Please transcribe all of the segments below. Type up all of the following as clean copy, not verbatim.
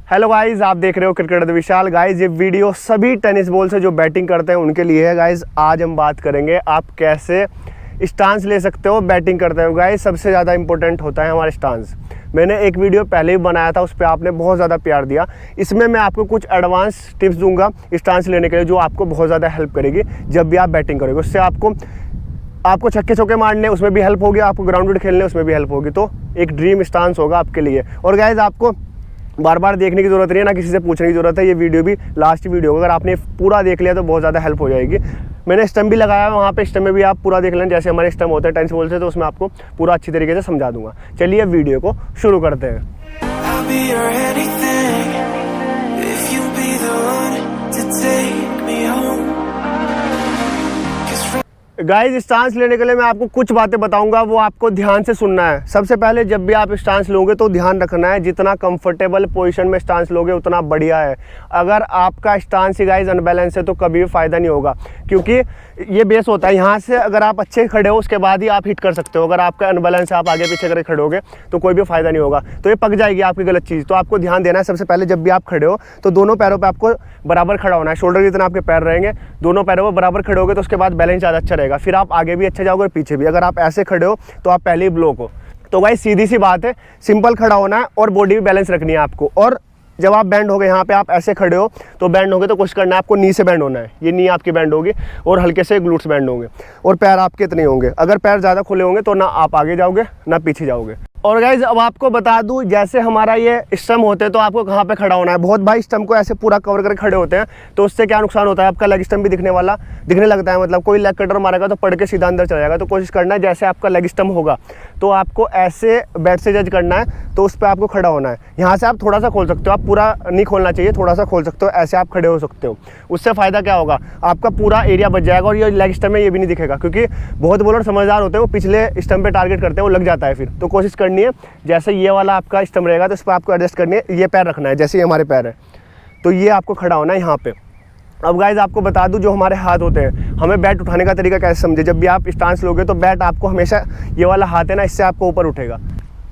Hello guys, आप देख रहे हो क्रिकेट विद विशाल। गाइज ये वीडियो सभी टेनिस बॉल से जो बैटिंग करते हैं उनके लिए है। गाइज आज हम बात करेंगे आप कैसे स्टांस ले सकते हो बैटिंग करते हो। गाइज सबसे ज़्यादा इंपॉर्टेंट होता है हमारा स्टांस। मैंने एक वीडियो पहले ही बनाया था, उस पर आपने बहुत ज़्यादा प्यार दिया। इसमें मैं आपको कुछ एडवांस टिप्स दूंगा स्टांस लेने के लिए, जो आपको बहुत ज़्यादा हेल्प करेगी जब भी आप बैटिंग करोगे। उससे आपको छक्के चौके मारने उसमें भी हेल्प होगी, आपको ग्राउंडेड खेलने उसमें भी हेल्प होगी। तो एक ड्रीम स्टांस होगा आपके लिए। और गाइज आपको बार बार देखने की ज़रूरत नहीं है, ना किसी से पूछने की ज़रूरत है। ये वीडियो भी लास्ट वीडियो होगा, अगर आपने पूरा देख लिया तो बहुत ज़्यादा हेल्प हो जाएगी। मैंने स्टम्प भी लगाया है वहाँ पे, स्टम्प में भी आप पूरा देख लें, जैसे हमारे स्टम्प होते हैं टेनिस बॉल से, तो उसमें आपको पूरा अच्छी तरीके से समझा दूंगा। चलिए वीडियो को शुरू करते हैं। गाइज स्टांस लेने के लिए मैं आपको कुछ बातें बताऊंगा, वो आपको ध्यान से सुनना है। सबसे पहले जब भी आप स्टांस लोगे तो ध्यान रखना है, जितना कंफर्टेबल पोजीशन में स्टांस लोगे उतना बढ़िया है। अगर आपका स्टांस ही गाइज अनबैलेंस है तो कभी भी फ़ायदा नहीं होगा, क्योंकि ये बेस होता है। यहाँ से अगर आप अच्छे खड़े हो उसके बाद ही आप हिट कर सकते हो। अगर आपका अनबैलेंस है, आप आगे पीछे करके खड़े होगे तो कोई भी फ़ायदा नहीं होगा, तो ये पक जाएगी आपकी गलत चीज़। तो आपको ध्यान देना है सबसे पहले, जब भी आप खड़े हो तो दोनों पैरों पर आपको बराबर खड़ा होना है। शोल्डर जितना आपके पैर रहेंगे, दोनों पैरों पर बराबर खड़े होगे तो उसके बाद बैलेंस ज़्यादा अच्छा रहेगा। फिर आप आगे भी अच्छे जाओगे और पीछे भी। अगर आप ऐसे खड़े हो तो आप पहले ही ब्लॉक हो। तो भाई सीधी सी बात है, सिंपल खड़ा होना है और बॉडी भी बैलेंस रखनी है आपको। और जब आप बैंड हो गए, यहाँ पे आप ऐसे खड़े हो तो बैंड हो गए तो कोशिश करना है आपको नी से बैंड होना है। ये नी आपकी बैंड होगी और हल्के से ग्लूट्स बैंड होंगे और पैर आपके इतने होंगे। अगर पैर ज़्यादा खुले होंगे तो ना आप आगे जाओगे ना पीछे जाओगे। और गाइज अब आपको बता दूं, जैसे हमारा ये स्टम्प होते हैं तो आपको कहाँ पे खड़ा होना है। बहुत भाई स्टम्प को ऐसे पूरा कवर करके खड़े होते हैं, तो उससे क्या नुकसान होता है, आपका लेग स्टम्प भी दिखने लगता है। मतलब कोई लेग कटर मारेगा तो पड़ के सीधा अंदर चला जाएगा। तो कोशिश करना है जैसे आपका लेग स्टम्प होगा तो आपको ऐसे बैट से जज करना है, तो उस पर आपको खड़ा होना है। यहाँ से आप थोड़ा सा खोल सकते हो, आप पूरा नहीं खोलना चाहिए, थोड़ा सा खोल सकते हो, ऐसे आप खड़े हो सकते हो। उससे फ़ायदा क्या होगा, आपका पूरा एरिया बच जाएगा और ये लेग स्टम्प में ये भी नहीं दिखेगा, क्योंकि बहुत बॉलर समझदार होते हैं, वो पिछले स्टम्प पे टारगेट करते हैं, वो लग जाता है फिर। तो कोशिश करनी है जैसे ये वाला आपका स्टम्प रहेगा तो इस पर आपको एडजस्ट करनी है, ये पैर रखना है जैसे ये हमारे पैर है, तो ये आपको खड़ा होना है यहाँ पे। अब गाइज आपको बता दूं, जो हमारे हाथ होते हैं, हमें बैट उठाने का तरीका कैसे समझे। जब भी आप स्टांस लोगे तो बैट आपको हमेशा, ये वाला हाथ है ना, इससे आपको ऊपर उठेगा।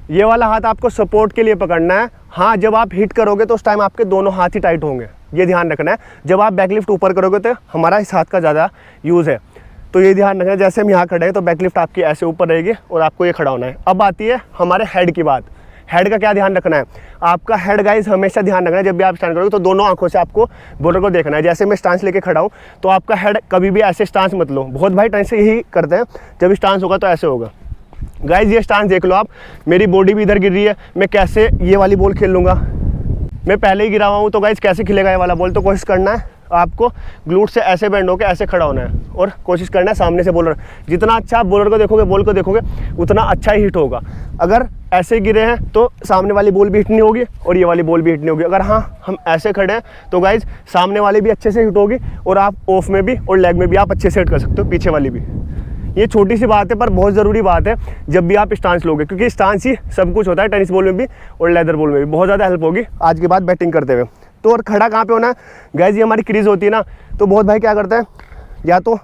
ये वाला हाथ आपको सपोर्ट के लिए पकड़ना है। हाँ, जब आप हिट करोगे तो उस टाइम आपके दोनों हाथ ही टाइट होंगे, ये ध्यान रखना है। जब आप बैकलिफ्ट ऊपर करोगे तो हमारा इस हाथ का ज़्यादा यूज़ है, तो ये ध्यान रखना है। जैसे हम यहाँ खड़े हैं तो बैकलिफ्ट आपकी ऐसे ऊपर रहेगी और आपको ये खड़ा होना है। अब आती है हमारे हेड की बात। हेड का क्या ध्यान रखना है, आपका हेड गाइज हमेशा ध्यान रखना है जब भी आप स्टांस करोगे तो दोनों आंखों से आपको बॉलर को देखना है। जैसे मैं स्टांस लेके खड़ा हूँ तो आपका हेड कभी भी ऐसे स्टांस मत लो। बहुत भाई टेनिस से यही करते हैं, जब स्टांस होगा तो ऐसे होगा। गाइज ये स्टांस देख लो आप, मेरी बॉडी भी इधर गिर रही है, मैं कैसे ये वाली बॉल खेल लूँगा। मैं पहले ही गिरा हुआ हूँ, तो गाइज कैसे खिलेगा ये वाला बॉल। तो कोशिश करना है आपको ग्लूट से ऐसे बैंड होकर ऐसे खड़ा होना है और कोशिश करना है सामने से बॉलर, जितना अच्छा आप बॉलर को देखोगे, बॉल को देखोगे, उतना अच्छा ही हिट होगा। अगर ऐसे गिरे हैं तो सामने वाली बॉल भी हिट नहीं होगी और ये वाली बॉल भी हिट नहीं होगी। अगर हाँ हम ऐसे खड़े हैं तो गाइज सामने वाली भी अच्छे से हिट होगी और आप ऑफ में भी और लेग में भी आप अच्छे से हिट कर सकते हो, पीछे वाली भी। ये छोटी सी बात है पर बहुत ज़रूरी बात है जब भी आप स्टांस लोगे, क्योंकि स्टांस ही सब कुछ होता है टेनिस बॉल में भी और लेदर बॉल में भी। बहुत ज़्यादा हेल्प होगी आज के बाद बैटिंग करते हुए। तो और खड़ा कहाँ पे होना है गाइज, ये हमारी क्रीज होती है ना, तो बहुत भाई क्या करते हैं, या तो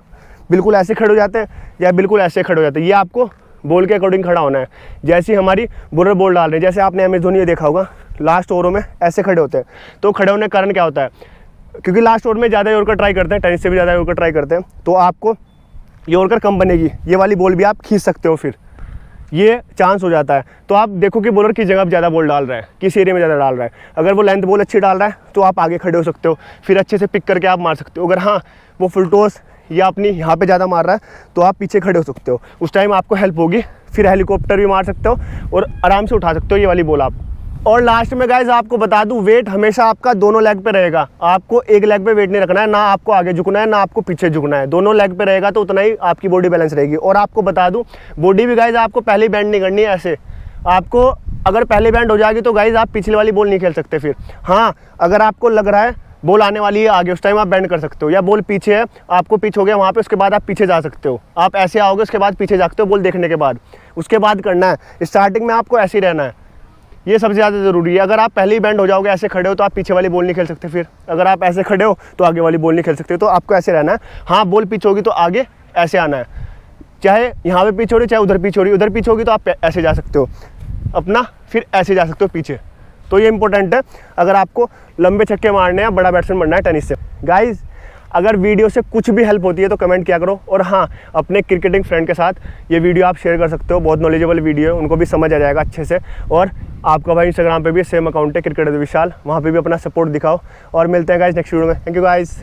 बिल्कुल ऐसे खड़े हो जाते हैं या बिल्कुल ऐसे खड़े हो जाते हैं। ये आपको बॉल के अकॉर्डिंग खड़ा होना है। जैसे हमारी बॉलर बॉल डाल रहे हैं, जैसे आपने MS धोनी ये देखा होगा, लास्ट ओवरों में ऐसे खड़े होते हैं। तो खड़े होने का कारण क्या होता है, क्योंकि लास्ट ओवर में ज़्यादा यॉर्कर ट्राई करते हैं, टेनिस से भी ज़्यादा यॉर्कर ट्राई करते हैं, तो आपको यॉर्कर कम बनेगी। ये वाली बॉल भी आप खींच सकते हो, फिर ये चांस हो जाता है। तो आप देखो कि बॉलर किस जगह पर ज़्यादा बॉल डाल रहा है, किस एरिया में ज़्यादा डाल रहा है। अगर वो लेंथ बॉल अच्छी डाल रहा है तो आप आगे खड़े हो सकते हो, फिर अच्छे से पिक करके आप मार सकते हो। अगर हाँ वो फुल टॉस या अपनी यहाँ पे ज़्यादा मार रहा है तो आप पीछे खड़े हो सकते हो, उस टाइम आपको हेल्प होगी। फिर हेलीकॉप्टर भी मार सकते हो और आराम से उठा सकते हो ये वाली बॉल आप। और लास्ट में गाइज आपको बता दूं, वेट हमेशा आपका दोनों लेग पे रहेगा। आपको एक लेग पे वेट नहीं रखना है, ना आपको आगे झुकना है ना आपको पीछे झुकना है, दोनों लेग पे रहेगा तो उतना ही आपकी बॉडी बैलेंस रहेगी। और आपको बता दूं, बॉडी भी गाइज आपको पहले बैंड नहीं करनी है ऐसे। आपको अगर पहले बैंड हो जाएगी तो गाइज आप पिछले वाली बॉल नहीं खेल सकते फिर। हाँ, अगर आपको लग रहा है बॉल आने वाली है आगे, उस टाइम आप बैंड कर सकते हो। या बॉल पीछे है, आपको पिच हो गया वहाँ पे, उसके बाद आप पीछे जा सकते हो। आप ऐसे आओगे उसके बाद पीछे जा सकते हो बॉल देखने के बाद। उसके बाद करना है, स्टार्टिंग में आपको ऐसे ही रहना है, ये सबसे ज़्यादा ज़रूरी है। अगर आप पहले ही बैंड हो जाओगे, ऐसे खड़े हो, तो आप पीछे वाली बॉल नहीं खेल सकते। फिर अगर आप ऐसे खड़े हो तो आगे वाली बॉल नहीं खेल सकते। तो आपको ऐसे रहना है। हाँ, बॉल पिच होगी तो आगे ऐसे आना है, चाहे यहाँ पे पिच हो रही चाहे उधर पिच हो रही। उधर पिच होगी तो आप ऐसे जा सकते हो अपना, फिर ऐसे जा सकते हो पीछे। तो ये इंपॉर्टेंट है अगर आपको लंबे छक्के मारने हैं, बड़ा बैट्समैन बनना है टेनिस से। गाइज अगर वीडियो से कुछ भी हेल्प होती है तो कमेंट किया करो, और हाँ अपने क्रिकेटिंग फ्रेंड के साथ ये वीडियो आप शेयर कर सकते हो, बहुत नॉलेजेबल वीडियो है, उनको भी समझ आ जाएगा अच्छे से। और आपका भाई इंस्टाग्राम पे भी सेम अकाउंट है क्रिकेटर विशाल, वहाँ पे भी अपना सपोर्ट दिखाओ, और मिलते हैं गाइज नेक्स्ट वीडियो में। Thank you guys.